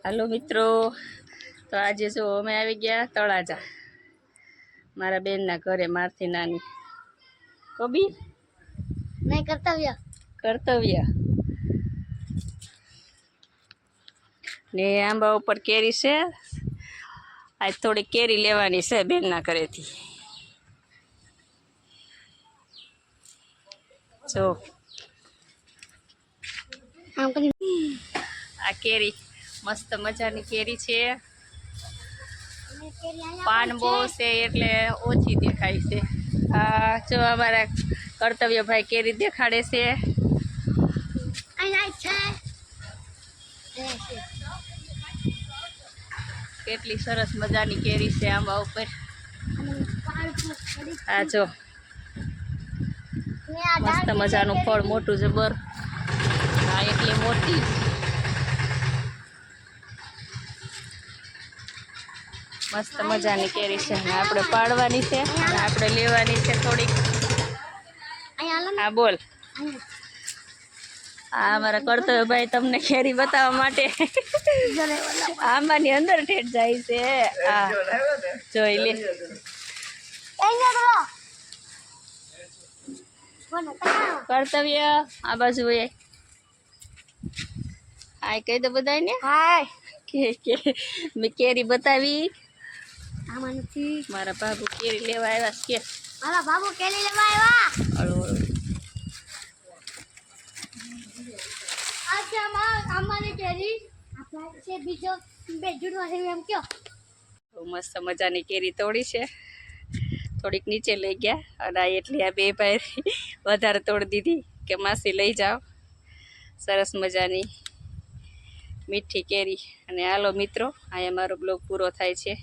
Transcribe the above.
હાલો મિત્રો, તો આજે જો અમે આવી ગયા તળાજા મારા બેનના ઘરે, મારથી નાની કબી નહીં કર્તવ્ય ને આંબા ઉપર કેરી છે. આજ થોડી કેરી લેવાની છે બેનના ઘરેથી. જો આ કેરી મસ્ત મજાની કેરી છે. પાન બહુ છે એટલે ઓછી દેખાય છે. આ જો અમારા કર્તવ્યભાઈ કેરી દેખાડે છે. કેટલી સરસ મજાની કેરી છે આંબા ઉપર. આ જો મસ્ત મજાનું ફળ, મોટું જબર. આ એટલી મોટી મસ્ત મજાની કેરી છે. આપણે પાડવાની છે, આપણે લેવાની છે થોડીક. હા બોલ. આ અમારા કર્તવ્યભાઈ તમને કેરી બતાવવા માટે આંબાની અંદર ઠેઠ જાય છે. આ જોઈ લે. કર્તવ્ય આ બાજુ એ આ કહી દો બધાને કે મેં કેરી બતાવી. મારા બાબુ કેરી લેવા આવ્યા છે. મારા બાબુ કેરી લેવા આવ્યા. હળુ હળુ. અમારી કેરી છે બીજો બે જુડવા છે એમ કયો. મસ્ત મજાની કેરી તોડી છે. થોડીક નીચે લઈ ગયા અને એટલી આ બે ભાઈ વધારે તોડી દીધી કે માસી લઈ જાઓ. સરસ મજાની મીઠી કેરી. અને હાલો મિત્રો, અહીંયા મારો બ્લોગ પૂરો થાય છે.